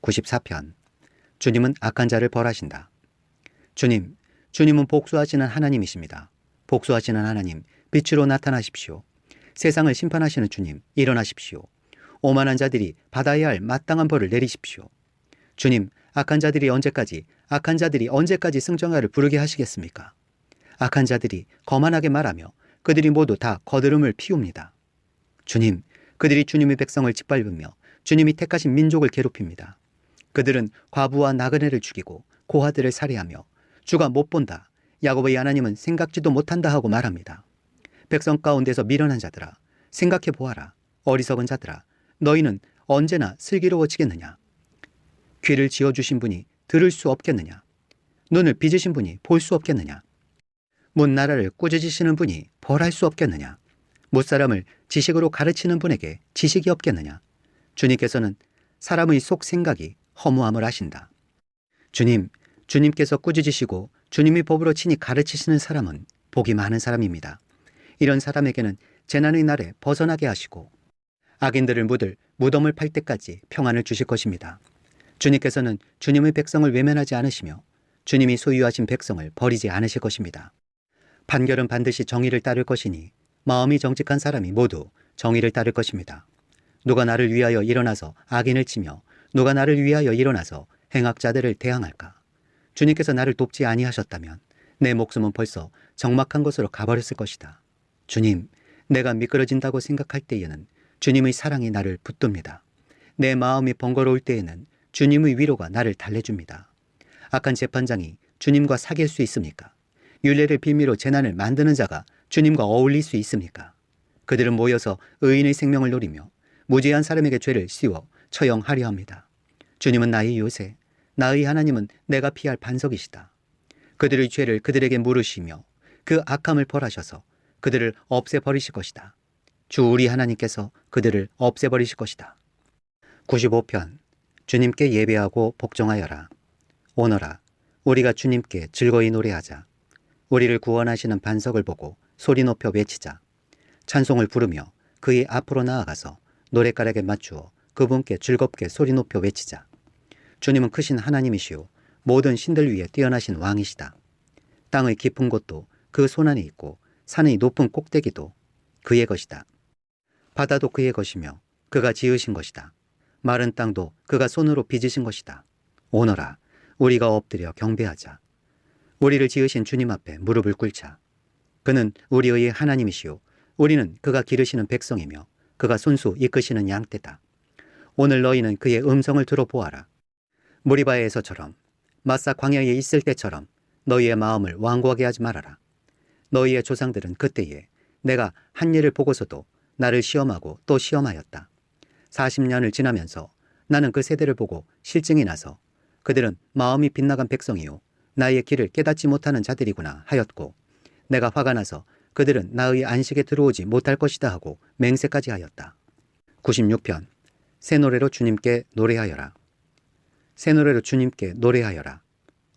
94편. 주님은 악한 자를 벌하신다. 주님은 복수하시는 하나님이십니다. 복수하시는 하나님, 빛으로 나타나십시오. 세상을 심판하시는 주님, 일어나십시오. 오만한 자들이 받아야 할 마땅한 벌을 내리십시오. 주님, 악한 자들이 언제까지 승정하를 부르게 하시겠습니까? 악한 자들이 거만하게 말하며 그들이 모두 다 거드름을 피웁니다. 주님, 그들이 주님의 백성을 짓밟으며 주님이 택하신 민족을 괴롭힙니다. 그들은 과부와 나그네를 죽이고 고아들을 살해하며 주가 못 본다, 야곱의 하나님은 생각지도 못한다 하고 말합니다. 백성 가운데서 미련한 자들아, 생각해 보아라. 어리석은 자들아, 너희는 언제나 슬기로워지겠느냐? 귀를 지어주신 분이 들을 수 없겠느냐? 눈을 빚으신 분이 볼 수 없겠느냐? 문나라를 꾸짖으시는 분이 벌할 수 없겠느냐? 무사람을 지식으로 가르치는 분에게 지식이 없겠느냐? 주님께서는 사람의 속 생각이 허무함을 아신다. 주님께서 꾸짖으시고 주님이 법으로 친히 가르치시는 사람은 복이 많은 사람입니다. 이런 사람에게는 재난의 날에 벗어나게 하시고 악인들을 묻을 무덤을 팔 때까지 평안을 주실 것입니다. 주님께서는 주님의 백성을 외면하지 않으시며 주님이 소유하신 백성을 버리지 않으실 것입니다. 판결은 반드시 정의를 따를 것이니 마음이 정직한 사람이 모두 정의를 따를 것입니다. 누가 나를 위하여 일어나서 악인을 치며 누가 나를 위하여 일어나서 행악자들을 대항할까? 주님께서 나를 돕지 아니하셨다면 내 목숨은 벌써 적막한 곳으로 가버렸을 것이다. 주님, 내가 미끄러진다고 생각할 때에는 주님의 사랑이 나를 붙듭니다. 내 마음이 번거로울 때에는 주님의 위로가 나를 달래줍니다. 악한 재판장이 주님과 사귈 수 있습니까? 율례를 빌미로 재난을 만드는 자가 주님과 어울릴 수 있습니까? 그들은 모여서 의인의 생명을 노리며 무죄한 사람에게 죄를 씌워 처형하려 합니다. 주님은 나의 요새, 나의 하나님은 내가 피할 반석이시다. 그들의 죄를 그들에게 물으시며 그 악함을 벌하셔서 그들을 없애버리실 것이다. 주 우리 하나님께서 그들을 없애버리실 것이다. 95편. 주님께 예배하고 복종하여라. 오너라, 우리가 주님께 즐거이 노래하자. 우리를 구원하시는 반석을 보고 소리 높여 외치자. 찬송을 부르며 그의 앞으로 나아가서 노랫가락에 맞추어 그분께 즐겁게 소리 높여 외치자. 주님은 크신 하나님이시오 모든 신들 위에 뛰어나신 왕이시다. 땅의 깊은 곳도 그 손안에 있고 산의 높은 꼭대기도 그의 것이다. 바다도 그의 것이며 그가 지으신 것이다. 마른 땅도 그가 손으로 빚으신 것이다. 오너라, 우리가 엎드려 경배하자. 우리를 지으신 주님 앞에 무릎을 꿇자. 그는 우리의 하나님이시오 우리는 그가 기르시는 백성이며 그가 손수 이끄시는 양떼다. 오늘 너희는 그의 음성을 들어보아라. 무리바에서처럼 마사 광야에 있을 때처럼 너희의 마음을 완고하게 하지 말아라. 너희의 조상들은 그때에 내가 한 일을 보고서도 나를 시험하고 또 시험하였다. 40년을 지나면서 나는 그 세대를 보고 실증이 나서 그들은 마음이 빗나간 백성이요 나의 길을 깨닫지 못하는 자들이구나 하였고, 내가 화가 나서 그들은 나의 안식에 들어오지 못할 것이다 하고 맹세까지 하였다. 96편. 새 노래로 주님께 노래하여라. 새 노래로 주님께 노래하여라.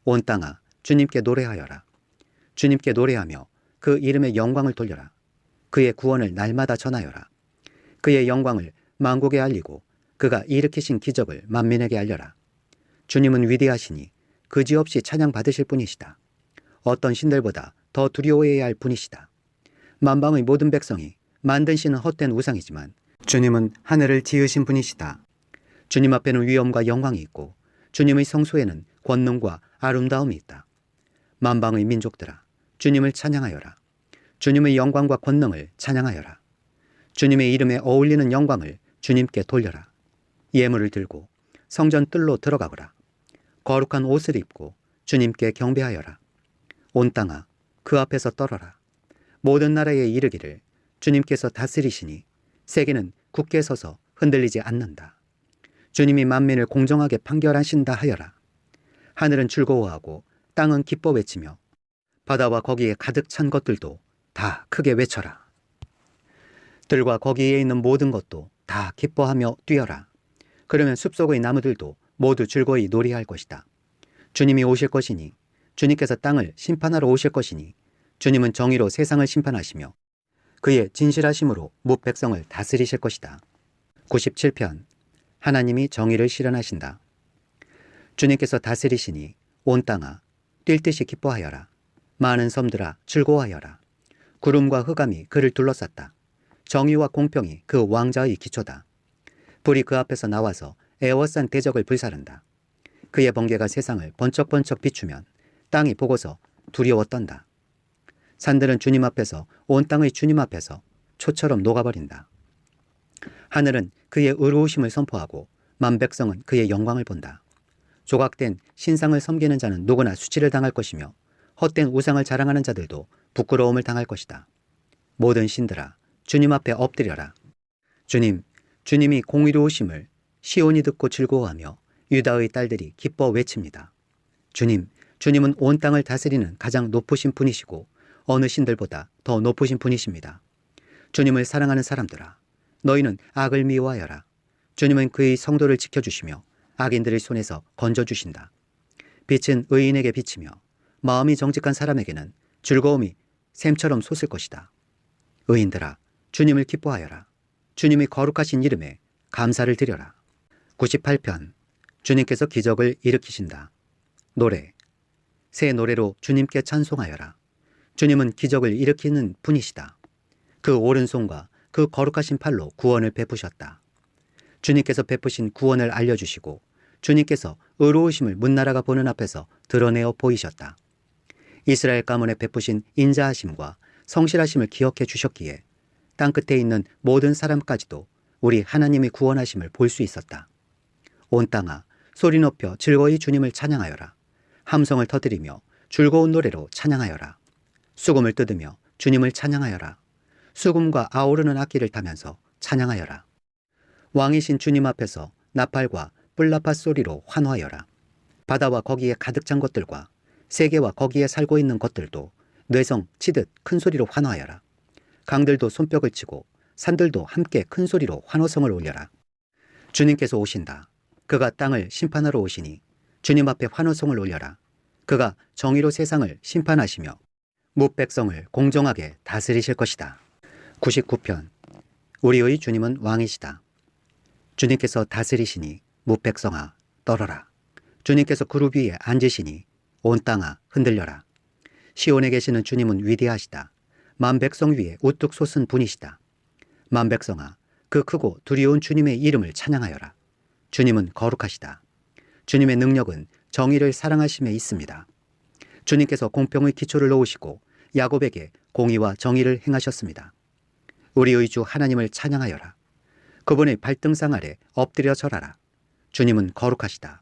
온 땅아, 주님께 노래하여라. 주님께 노래하며 그 이름의 영광을 돌려라. 그의 구원을 날마다 전하여라. 그의 영광을 만국에 알리고 그가 일으키신 기적을 만민에게 알려라. 주님은 위대하시니 그지없이 찬양받으실 분이시다. 어떤 신들보다 더 두려워해야 할 분이시다. 만방의 모든 백성이 만든 신은 헛된 우상이지만 주님은 하늘을 지으신 분이시다. 주님 앞에는 위엄과 영광이 있고 주님의 성소에는 권능과 아름다움이 있다. 만방의 민족들아, 주님을 찬양하여라. 주님의 영광과 권능을 찬양하여라. 주님의 이름에 어울리는 영광을 주님께 돌려라. 예물을 들고 성전 뜰로 들어가거라. 거룩한 옷을 입고 주님께 경배하여라. 온 땅아, 그 앞에서 떨어라. 모든 나라에 이르기를 주님께서 다스리시니 세계는 굳게 서서 흔들리지 않는다. 주님이 만민을 공정하게 판결하신다 하여라. 하늘은 즐거워하고 땅은 기뻐 외치며 바다와 거기에 가득 찬 것들도 다 크게 외쳐라. 들과 거기에 있는 모든 것도 다 기뻐하며 뛰어라. 그러면 숲속의 나무들도 모두 즐거이 노래할 것이다. 주님이 오실 것이니, 주님께서 땅을 심판하러 오실 것이니, 주님은 정의로 세상을 심판하시며 그의 진실하심으로 뭇 백성을 다스리실 것이다. 97편. 하나님이 정의를 실현하신다. 주님께서 다스리시니 온 땅아 뛸 듯이 기뻐하여라. 많은 섬들아 즐거워하여라. 구름과 흑암이 그를 둘러쌌다. 정의와 공평이 그 왕자의 기초다. 불이 그 앞에서 나와서 에워싼 대적을 불사른다. 그의 번개가 세상을 번쩍번쩍 비추면 땅이 보고서 두려워 떤다. 산들은 주님 앞에서, 온 땅의 주님 앞에서 초처럼 녹아버린다. 하늘은 그의 의로우심을 선포하고 만백성은 그의 영광을 본다. 조각된 신상을 섬기는 자는 누구나 수치를 당할 것이며 헛된 우상을 자랑하는 자들도 부끄러움을 당할 것이다. 모든 신들아 주님 앞에 엎드려라. 주님이 공의로우심을 시온이 듣고 즐거워하며 유다의 딸들이 기뻐 외칩니다. 주님은 온 땅을 다스리는 가장 높으신 분이시고 어느 신들보다 더 높으신 분이십니다. 주님을 사랑하는 사람들아, 너희는 악을 미워하여라. 주님은 그의 성도를 지켜주시며 악인들의 손에서 건져주신다. 빛은 의인에게 비치며 마음이 정직한 사람에게는 즐거움이 샘처럼 솟을 것이다. 의인들아, 주님을 기뻐하여라. 주님의 거룩하신 이름에 감사를 드려라. 98편 주님께서 기적을 일으키신다. 노래. 새 노래로 주님께 찬송하여라. 주님은 기적을 일으키는 분이시다. 그 오른손과 그 거룩하신 팔로 구원을 베푸셨다. 주님께서 베푸신 구원을 알려주시고 주님께서 의로우심을 문나라가 보는 앞에서 드러내어 보이셨다. 이스라엘 가문에 베푸신 인자하심과 성실하심을 기억해 주셨기에 땅끝에 있는 모든 사람까지도 우리 하나님의 구원하심을 볼 수 있었다. 온 땅아 소리 높여 즐거이 주님을 찬양하여라. 함성을 터뜨리며 즐거운 노래로 찬양하여라. 수금을 뜯으며 주님을 찬양하여라. 수금과 아오르는 악기를 타면서 찬양하여라. 왕이신 주님 앞에서 나팔과 뿔나파 소리로 환호하여라. 바다와 거기에 가득 찬 것들과 세계와 거기에 살고 있는 것들도 뇌성 치듯 큰 소리로 환호하여라. 강들도 손뼉을 치고 산들도 함께 큰 소리로 환호성을 올려라. 주님께서 오신다. 그가 땅을 심판하러 오시니 주님 앞에 환호성을 올려라. 그가 정의로 세상을 심판하시며 뭇백성을 공정하게 다스리실 것이다. 99편 우리의 주님은 왕이시다. 주님께서 다스리시니 뭇백성아 떨어라. 주님께서 그룹 위에 앉으시니 온 땅아 흔들려라. 시온에 계시는 주님은 위대하시다. 만백성 위에 우뚝 솟은 분이시다. 만백성아 그 크고 두려운 주님의 이름을 찬양하여라. 주님은 거룩하시다. 주님의 능력은 정의를 사랑하심에 있습니다. 주님께서 공평의 기초를 놓으시고 야곱에게 공의와 정의를 행하셨습니다. 우리의 주 하나님을 찬양하여라. 그분의 발등상 아래 엎드려 절하라. 주님은 거룩하시다.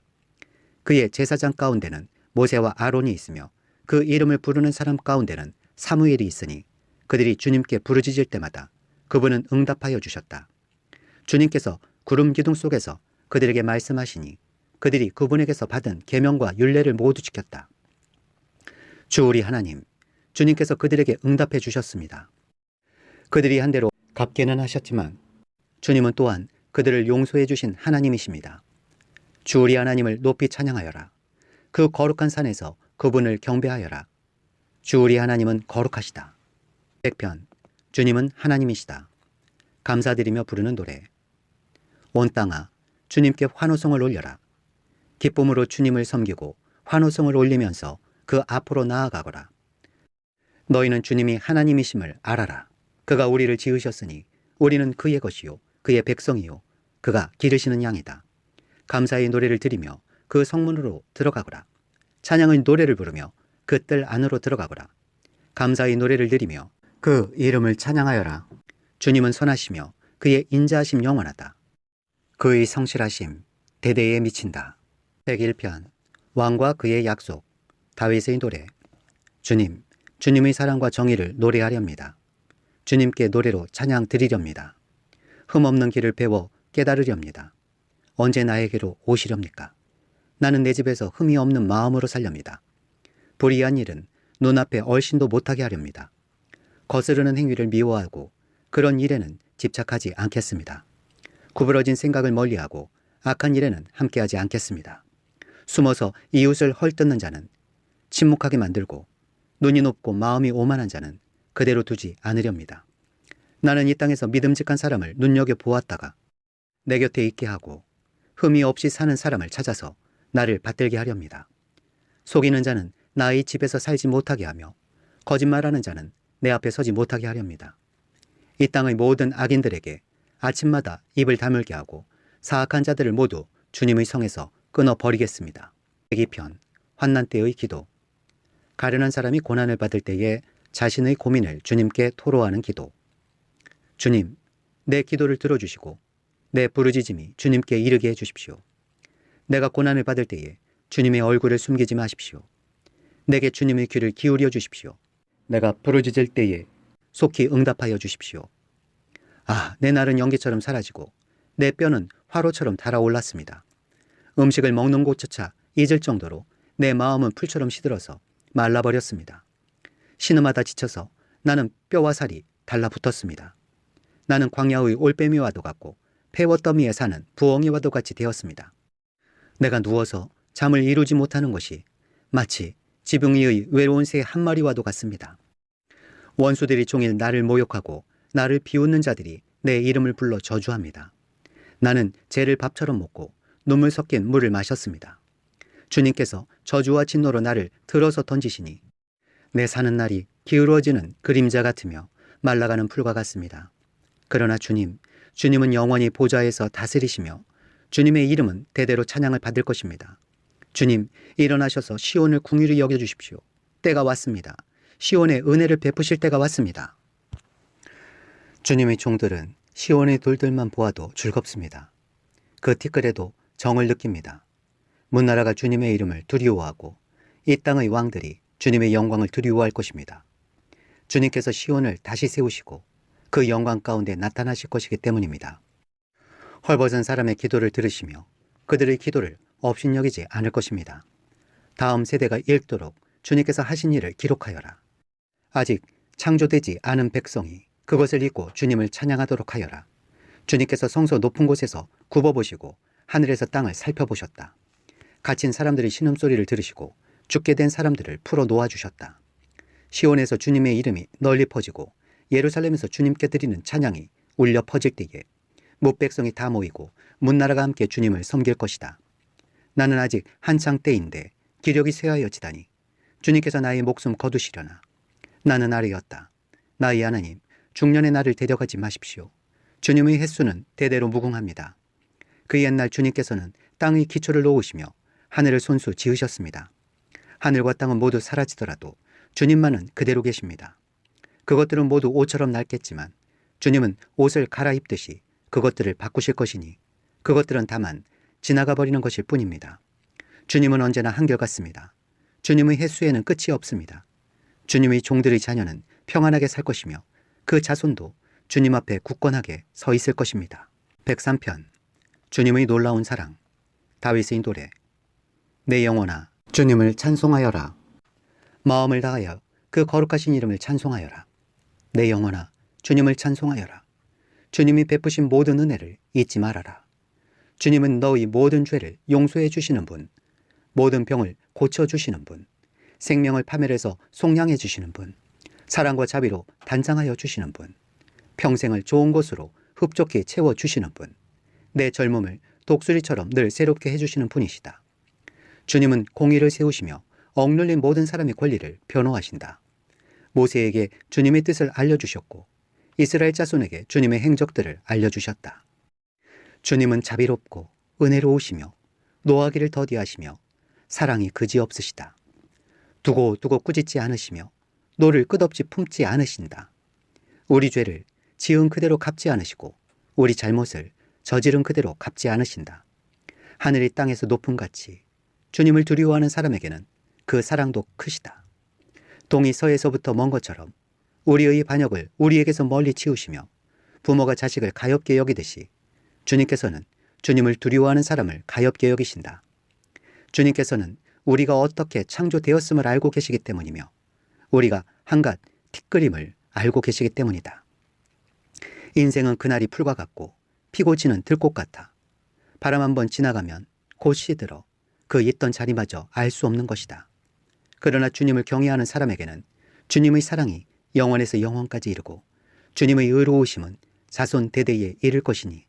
그의 제사장 가운데는 모세와 아론이 있으며 그 이름을 부르는 사람 가운데는 사무엘이 있으니 그들이 주님께 부르짖을 때마다 그분은 응답하여 주셨다. 주님께서 구름 기둥 속에서 그들에게 말씀하시니 그들이 그분에게서 받은 계명과 율례를 모두 지켰다. 주 우리 하나님, 주님께서 그들에게 응답해 주셨습니다. 그들이 한 대로 갚게는 하셨지만 주님은 또한 그들을 용서해 주신 하나님이십니다. 주 우리 하나님을 높이 찬양하여라. 그 거룩한 산에서 그분을 경배하여라. 주 우리 하나님은 거룩하시다. 100편 주님은 하나님이시다. 감사드리며 부르는 노래. 온 땅아 주님께 환호성을 올려라. 기쁨으로 주님을 섬기고 환호성을 올리면서 그 앞으로 나아가거라. 너희는 주님이 하나님이심을 알아라. 그가 우리를 지으셨으니 우리는 그의 것이요 그의 백성이요 그가 기르시는 양이다. 감사의 노래를 드리며 그 성문으로 들어가거라. 찬양의 노래를 부르며 그 뜰 안으로 들어가거라. 감사의 노래를 드리며 그 이름을 찬양하여라. 주님은 선하시며 그의 인자하심 영원하다. 그의 성실하심 대대에 미친다. 101편 왕과 그의 약속. 다윗의 노래. 주님의 사랑과 정의를 노래하렵니다. 주님께 노래로 찬양 드리렵니다. 흠없는 길을 배워 깨달으렵니다. 언제 나에게로 오시렵니까? 나는 내 집에서 흠이 없는 마음으로 살렵니다. 불의한 일은 눈앞에 얼씬도 못하게 하렵니다. 거스르는 행위를 미워하고 그런 일에는 집착하지 않겠습니다. 구부러진 생각을 멀리하고 악한 일에는 함께하지 않겠습니다. 숨어서 이웃을 헐뜯는 자는 침묵하게 만들고 눈이 높고 마음이 오만한 자는 그대로 두지 않으렵니다. 나는 이 땅에서 믿음직한 사람을 눈여겨보았다가 내 곁에 있게 하고 흠이 없이 사는 사람을 찾아서 나를 받들게 하렵니다. 속이는 자는 나의 집에서 살지 못하게 하며 거짓말하는 자는 내 앞에 서지 못하게 하렵니다. 이 땅의 모든 악인들에게 아침마다 입을 다물게 하고 사악한 자들을 모두 주님의 성에서 끊어버리겠습니다. 대기편, 환난 때의 기도. 가련한 사람이 고난을 받을 때에 자신의 고민을 주님께 토로하는 기도. 주님, 내 기도를 들어주시고 내 부르짖음이 주님께 이르게 해주십시오. 내가 고난을 받을 때에 주님의 얼굴을 숨기지 마십시오. 내게 주님의 귀를 기울여 주십시오. 내가 부르짖을 때에 속히 응답하여 주십시오. 아, 내 날은 연기처럼 사라지고 내 뼈는 화로처럼 달아올랐습니다. 음식을 먹는 곳조차 잊을 정도로 내 마음은 풀처럼 시들어서 말라버렸습니다. 신음하다 지쳐서 나는 뼈와 살이 달라붙었습니다. 나는 광야의 올빼미와도 같고 폐워더미에 사는 부엉이와도 같이 되었습니다. 내가 누워서 잠을 이루지 못하는 것이 마치 지붕 위의 외로운 새 한 마리와도 같습니다. 원수들이 종일 나를 모욕하고 나를 비웃는 자들이 내 이름을 불러 저주합니다. 나는 죄를 밥처럼 먹고 눈물 섞인 물을 마셨습니다. 주님께서 저주와 진노로 나를 들어서 던지시니 내 사는 날이 기울어지는 그림자 같으며 말라가는 풀과 같습니다. 그러나 주님은 영원히 보좌에서 다스리시며 주님의 이름은 대대로 찬양을 받을 것입니다. 주님, 일어나셔서 시온을 궁휼히 여겨주십시오. 때가 왔습니다. 시온에 은혜를 베푸실 때가 왔습니다. 주님의 종들은 시온의 돌들만 보아도 즐겁습니다. 그 티끌에도 정을 느낍니다. 문나라가 주님의 이름을 두려워하고 이 땅의 왕들이 주님의 영광을 두려워할 것입니다. 주님께서 시온을 다시 세우시고 그 영광 가운데 나타나실 것이기 때문입니다. 헐벗은 사람의 기도를 들으시며 그들의 기도를 업신여기지 않을 것입니다. 다음 세대가 읽도록 주님께서 하신 일을 기록하여라. 아직 창조되지 않은 백성이 그것을 읽고 주님을 찬양하도록 하여라. 주님께서 성소 높은 곳에서 굽어보시고 하늘에서 땅을 살펴보셨다. 갇힌 사람들의 신음소리를 들으시고 죽게 된 사람들을 풀어 놓아주셨다. 시온에서 주님의 이름이 널리 퍼지고 예루살렘에서 주님께 드리는 찬양이 울려 퍼질 때에 뭇백성이 다 모이고 문나라가 함께 주님을 섬길 것이다. 나는 아직 한창 때인데 기력이 쇠하여지다니 주님께서 나의 목숨 거두시려나. 나는 아뢰었다. 나의 하나님, 중년의 나를 데려가지 마십시오. 주님의 횟수는 대대로 무궁합니다. 그 옛날 주님께서는 땅의 기초를 놓으시며 하늘을 손수 지으셨습니다. 하늘과 땅은 모두 사라지더라도 주님만은 그대로 계십니다. 그것들은 모두 옷처럼 낡겠지만 주님은 옷을 갈아입듯이 그것들을 바꾸실 것이니 그것들은 다만 지나가 버리는 것일 뿐입니다. 주님은 언제나 한결같습니다. 주님의 횟수에는 끝이 없습니다. 주님의 종들의 자녀는 평안하게 살 것이며 그 자손도 주님 앞에 굳건하게 서 있을 것입니다. 103편 주님의 놀라운 사랑. 다윗의 노래. 내 영혼아 주님을 찬송하여라. 마음을 다하여 그 거룩하신 이름을 찬송하여라. 내 영혼아 주님을 찬송하여라. 주님이 베푸신 모든 은혜를 잊지 말아라. 주님은 너희 모든 죄를 용서해 주시는 분, 모든 병을 고쳐주시는 분, 생명을 파멸해서 속량해 주시는 분, 사랑과 자비로 단장하여 주시는 분, 평생을 좋은 것으로 흡족히 채워주시는 분, 내 젊음을 독수리처럼 늘 새롭게 해주시는 분이시다. 주님은 공의를 세우시며 억눌린 모든 사람의 권리를 변호하신다. 모세에게 주님의 뜻을 알려주셨고 이스라엘 자손에게 주님의 행적들을 알려주셨다. 주님은 자비롭고 은혜로우시며 노하기를 더디하시며 사랑이 그지없으시다. 두고 꾸짖지 않으시며 노를 끝없이 품지 않으신다. 우리 죄를 지은 그대로 갚지 않으시고 우리 잘못을 저지른 그대로 갚지 않으신다. 하늘이 땅에서 높음 같이 주님을 두려워하는 사람에게는 그 사랑도 크시다. 동이 서에서부터 먼 것처럼 우리의 반역을 우리에게서 멀리 치우시며 부모가 자식을 가엾게 여기듯이 주님께서는 주님을 두려워하는 사람을 가엾게 여기신다. 주님께서는 우리가 어떻게 창조되었음을 알고 계시기 때문이며 우리가 한갓 티끌임을 알고 계시기 때문이다. 인생은 그날이 풀과 같고 피고 지는 들꽃 같아. 바람 한번 지나가면 곧 시들어 그 있던 자리마저 알 수 없는 것이다. 그러나 주님을 경외하는 사람에게는 주님의 사랑이 영원에서 영원까지 이르고 주님의 의로우심은 자손 대대에 이를 것이니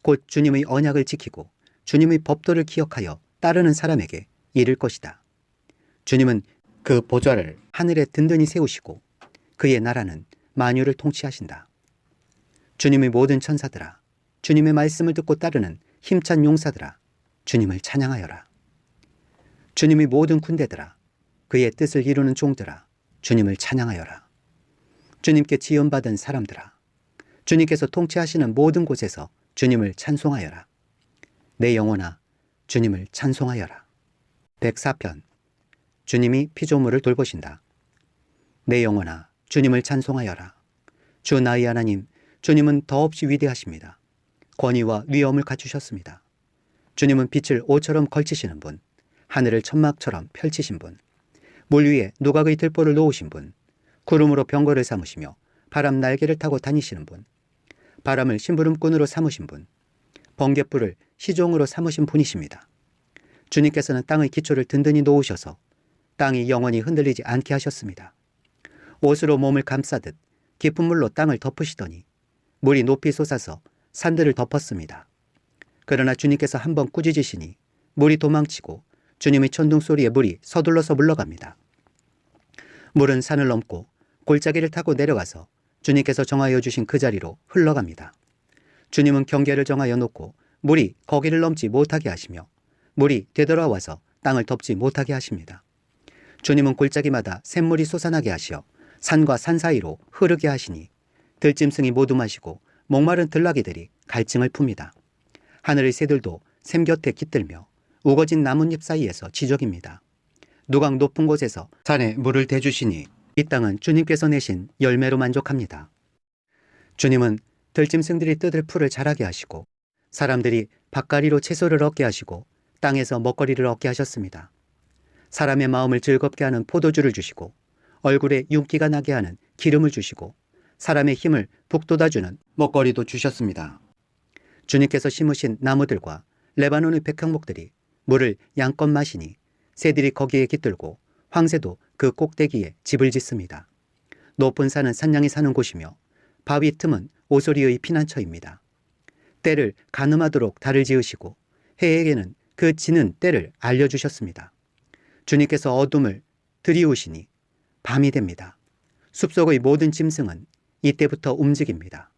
곧 주님의 언약을 지키고 주님의 법도를 기억하여 따르는 사람에게 이를 것이다. 주님은 그 보좌를 하늘에 든든히 세우시고 그의 나라는 만유를 통치하신다. 주님의 모든 천사들아, 주님의 말씀을 듣고 따르는 힘찬 용사들아, 주님을 찬양하여라. 주님의 모든 군대들아, 그의 뜻을 이루는 종들아, 주님을 찬양하여라. 주님께 지원받은 사람들아, 주님께서 통치하시는 모든 곳에서 주님을 찬송하여라. 내 영혼아, 주님을 찬송하여라. 104편. 주님이 피조물을 돌보신다. 내 영혼아, 주님을 찬송하여라. 주 나의 하나님, 주님은 더없이 위대하십니다. 권위와 위엄을 갖추셨습니다. 주님은 빛을 옷처럼 걸치시는 분, 하늘을 천막처럼 펼치신 분, 물 위에 누각의 들보를 놓으신 분, 구름으로 병거를 삼으시며 바람 날개를 타고 다니시는 분, 바람을 심부름꾼으로 삼으신 분, 번갯불을 시종으로 삼으신 분이십니다. 주님께서는 땅의 기초를 든든히 놓으셔서 땅이 영원히 흔들리지 않게 하셨습니다. 옷으로 몸을 감싸듯 깊은 물로 땅을 덮으시더니 물이 높이 솟아서 산들을 덮었습니다. 그러나 주님께서 한번 꾸짖으시니 물이 도망치고 주님의 천둥 소리에 물이 서둘러서 물러갑니다. 물은 산을 넘고 골짜기를 타고 내려가서 주님께서 정하여 주신 그 자리로 흘러갑니다. 주님은 경계를 정하여 놓고 물이 거기를 넘지 못하게 하시며 물이 되돌아와서 땅을 덮지 못하게 하십니다. 주님은 골짜기마다 샘물이 솟아나게 하시어 산과 산 사이로 흐르게 하시니 들짐승이 모두 마시고 목마른 들나귀들이 갈증을 풉니다. 하늘의 새들도 샘 곁에 깃들며 우거진 나뭇잎 사이에서 지저깁니다. 누각 높은 곳에서 산에 물을 대주시니 이 땅은 주님께서 내신 열매로 만족합니다. 주님은 들짐승들이 뜯을 풀을 자라게 하시고 사람들이 밭가리로 채소를 얻게 하시고 땅에서 먹거리를 얻게 하셨습니다. 사람의 마음을 즐겁게 하는 포도주를 주시고 얼굴에 윤기가 나게 하는 기름을 주시고 사람의 힘을 북돋아주는 먹거리도 주셨습니다. 주님께서 심으신 나무들과 레바논의 백향목들이 물을 양껏 마시니 새들이 거기에 깃들고 황새도 그 꼭대기에 집을 짓습니다. 높은 산은 산양이 사는 곳이며 바위 틈은 오소리의 피난처입니다. 때를 가늠하도록 달을 지으시고 해에게는 그 지는 때를 알려주셨습니다. 주님께서 어둠을 들이우시니 밤이 됩니다. 숲속의 모든 짐승은 이때부터 움직입니다.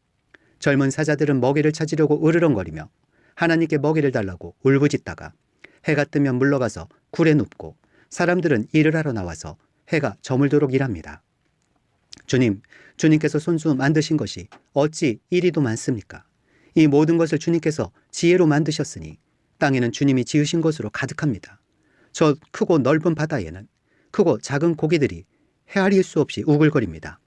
젊은 사자들은 먹이를 찾으려고 으르렁거리며 하나님께 먹이를 달라고 울부짖다가 해가 뜨면 물러가서 굴에 눕고 사람들은 일을 하러 나와서 해가 저물도록 일합니다. 주님께서 손수 만드신 것이 어찌 이리도 많습니까? 이 모든 것을 주님께서 지혜로 만드셨으니 땅에는 주님이 지으신 것으로 가득합니다. 저 크고 넓은 바다에는 크고 작은 고기들이 헤아릴 수 없이 우글거립니다.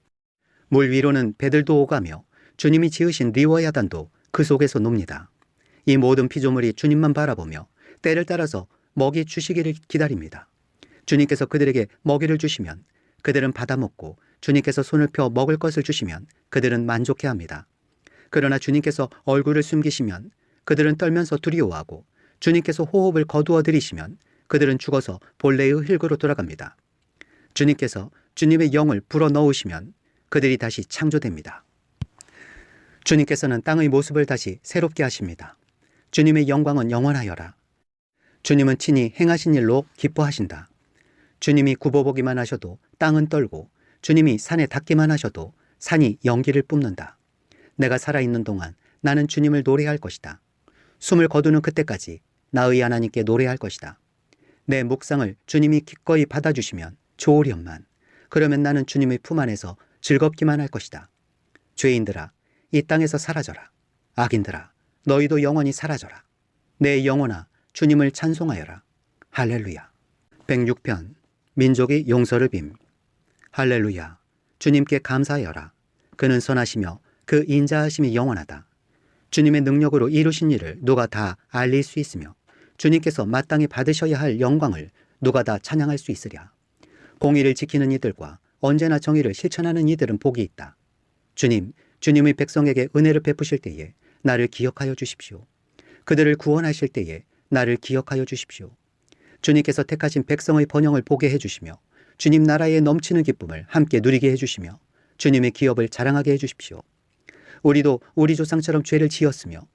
물 위로는 배들도 오가며 주님이 지으신 리워야단도 그 속에서 놉니다. 이 모든 피조물이 주님만 바라보며 때를 따라서 먹이 주시기를 기다립니다. 주님께서 그들에게 먹이를 주시면 그들은 받아먹고 주님께서 손을 펴 먹을 것을 주시면 그들은 만족해합니다. 그러나 주님께서 얼굴을 숨기시면 그들은 떨면서 두려워하고 주님께서 호흡을 거두어 들이시면 그들은 죽어서 본래의 흙으로 돌아갑니다. 주님께서 주님의 영을 불어넣으시면 그들이 다시 창조됩니다. 주님께서는 땅의 모습을 다시 새롭게 하십니다. 주님의 영광은 영원하여라. 주님은 친히 행하신 일로 기뻐하신다. 주님이 굽어보기만 하셔도 땅은 떨고 주님이 산에 닿기만 하셔도 산이 연기를 뿜는다. 내가 살아있는 동안 나는 주님을 노래할 것이다. 숨을 거두는 그때까지 나의 하나님께 노래할 것이다. 내 묵상을 주님이 기꺼이 받아주시면 좋으련만 그러면 나는 주님의 품 안에서 즐겁기만 할 것이다. 죄인들아 이 땅에서 사라져라. 악인들아 너희도 영원히 사라져라. 내 영혼아 주님을 찬송하여라. 할렐루야. 106편 민족이 용서를 빔. 할렐루야. 주님께 감사하여라. 그는 선하시며 그 인자하심이 영원하다. 주님의 능력으로 이루신 일을 누가 다 알릴 수 있으며 주님께서 마땅히 받으셔야 할 영광을 누가 다 찬양할 수 있으랴. 공의를 지키는 이들과 언제나 정의를 실천하는 이들은 복이 있다. 주님의 백성에게 은혜를 베푸실 때에 나를 기억하여 주십시오. 그들을 구원하실 때에 나를 기억하여 주십시오. 주님께서 택하신 백성의 번영을 보게 해주시며 주님 나라의 넘치는 기쁨을 함께 누리게 해주시며 주님의 기업을 자랑하게 해주십시오. 우리도 우리 조상처럼 죄를 지었으며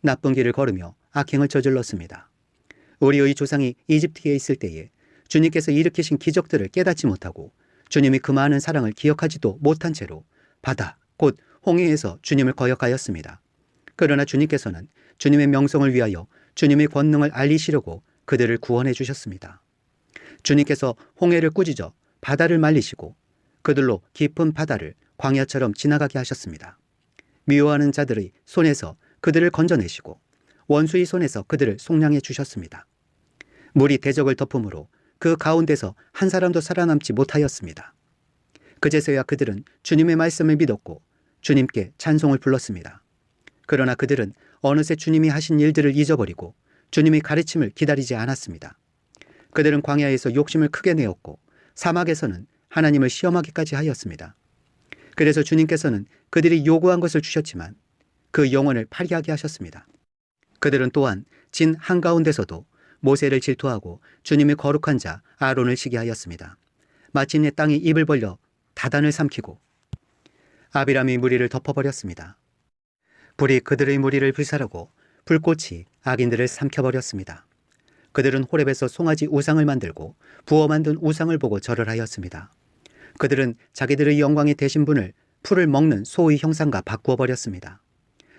나쁜 길을 걸으며 악행을 저질렀습니다. 우리의 조상이 이집트에 있을 때에 주님께서 일으키신 기적들을 깨닫지 못하고 주님이 그 많은 사랑을 기억하지도 못한 채로 바다, 곧 홍해에서 주님을 거역하였습니다. 그러나 주님께서는 주님의 명성을 위하여 주님의 권능을 알리시려고 그들을 구원해 주셨습니다. 주님께서 홍해를 꾸짖어 바다를 말리시고 그들로 깊은 바다를 광야처럼 지나가게 하셨습니다. 미워하는 자들의 손에서 그들을 건져내시고 원수의 손에서 그들을 속량해 주셨습니다. 물이 대적을 덮음으로 그 가운데서 한 사람도 살아남지 못하였습니다. 그제서야 그들은 주님의 말씀을 믿었고 주님께 찬송을 불렀습니다. 그러나 그들은 어느새 주님이 하신 일들을 잊어버리고 주님의 가르침을 기다리지 않았습니다. 그들은 광야에서 욕심을 크게 내었고 사막에서는 하나님을 시험하기까지 하였습니다. 그래서 주님께서는 그들이 요구한 것을 주셨지만 그 영혼을 파리하게 하셨습니다. 그들은 또한 진 한가운데서도 모세를 질투하고 주님의 거룩한 자 아론을 시기 하였습니다. 마침내 땅이 입을 벌려 다단을 삼키고 아비람의 무리를 덮어버렸습니다. 불이 그들의 무리를 불사르고 불꽃이 악인들을 삼켜버렸습니다. 그들은 호렙에서 송아지 우상을 만들고 부어 만든 우상을 보고 절을 하였습니다. 그들은 자기들의 영광의 대신분을 풀을 먹는 소의 형상과 바꾸어 버렸습니다.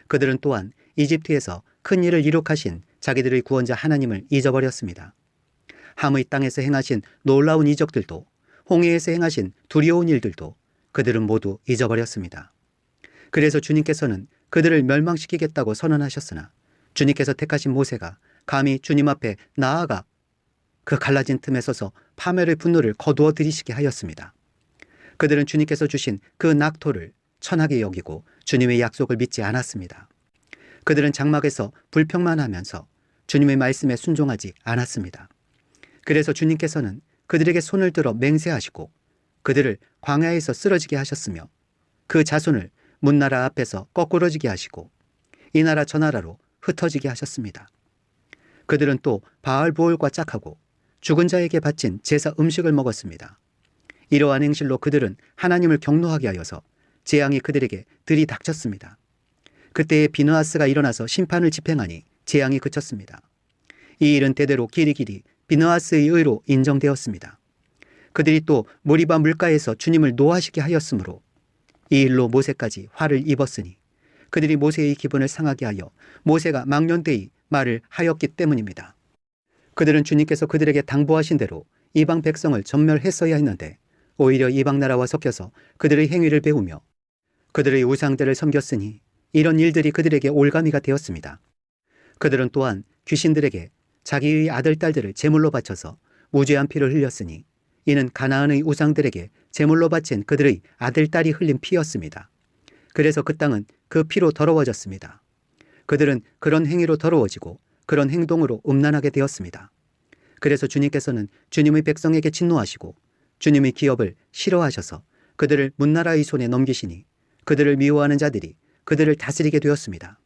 그들은 또한 이집트에서 큰 일을 이룩하신 자기들의 구원자 하나님을 잊어버렸습니다. 함의 땅에서 행하신 놀라운 이적들도 홍해에서 행하신 두려운 일들도 그들은 모두 잊어버렸습니다. 그래서 주님께서는 그들을 멸망시키겠다고 선언하셨으나 주님께서 택하신 모세가 감히 주님 앞에 나아가 그 갈라진 틈에 서서 파멸의 분노를 거두어 들이시게 하였습니다. 그들은 주님께서 주신 그 낙토를 천하게 여기고 주님의 약속을 믿지 않았습니다. 그들은 장막에서 불평만 하면서 주님의 말씀에 순종하지 않았습니다. 그래서 주님께서는 그들에게 손을 들어 맹세하시고 그들을 광야에서 쓰러지게 하셨으며 그 자손을 문나라 앞에서 거꾸러지게 하시고 이 나라 저 나라로 흩어지게 하셨습니다. 그들은 또 바알보올과 짝하고 죽은 자에게 바친 제사 음식을 먹었습니다. 이러한 행실로 그들은 하나님을 경노하게 하여서 재앙이 그들에게 들이닥쳤습니다. 그때에 비느하스가 일어나서 심판을 집행하니 재앙이 그쳤습니다. 이 일은 대대로 길이 비느하스의 의로 인정되었습니다. 그들이 또 무리바 물가에서 주님을 노하시게 하였으므로 이 일로 모세까지 화를 입었으니 그들이 모세의 기분을 상하게 하여 모세가 망년되이 말을 하였기 때문입니다. 그들은 주님께서 그들에게 당부하신 대로 이방 백성을 전멸했어야 했는데 오히려 이방 나라와 섞여서 그들의 행위를 배우며 그들의 우상들을 섬겼으니 이런 일들이 그들에게 올가미가 되었습니다. 그들은 또한 귀신들에게 자기의 아들, 딸들을 제물로 바쳐서 무죄한 피를 흘렸으니 이는 가나안의 우상들에게 제물로 바친 그들의 아들, 딸이 흘린 피였습니다. 그래서 그 땅은 그 피로 더러워졌습니다. 그들은 그런 행위로 더러워지고 그런 행동으로 음란하게 되었습니다. 그래서 주님께서는 주님의 백성에게 진노하시고 주님의 기업을 싫어하셔서 그들을 문나라의 손에 넘기시니 그들을 미워하는 자들이 그들을 다스리게 되었습니다.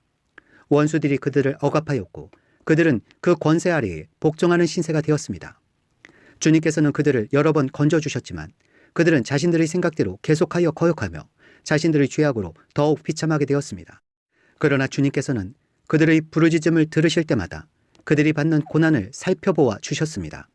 원수들이 그들을 억압하였고 그들은 그 권세 아래에 복종하는 신세가 되었습니다. 주님께서는 그들을 여러 번 건져주셨지만 그들은 자신들의 생각대로 계속하여 거역하며 자신들의 죄악으로 더욱 비참하게 되었습니다. 그러나 주님께서는 그들의 부르짖음을 들으실 때마다 그들이 받는 고난을 살펴보아 주셨습니다.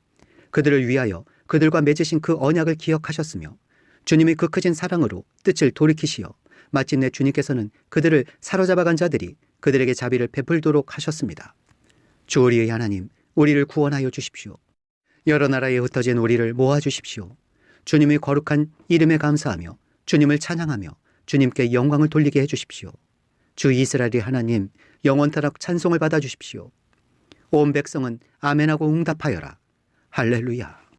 그들을 위하여 그들과 맺으신 그 언약을 기억하셨으며 주님의 그 크신 사랑으로 뜻을 돌이키시어 마침내 주님께서는 그들을 사로잡아간 자들이 그들에게 자비를 베풀도록 하셨습니다. 주 우리의 하나님, 우리를 구원하여 주십시오. 여러 나라에 흩어진 우리를 모아주십시오. 주님의 거룩한 이름에 감사하며 주님을 찬양하며 주님께 영광을 돌리게 해주십시오. 주 이스라엘의 하나님, 영원토록 찬송을 받아주십시오. 온 백성은 아멘하고 응답하여라. 할렐루야.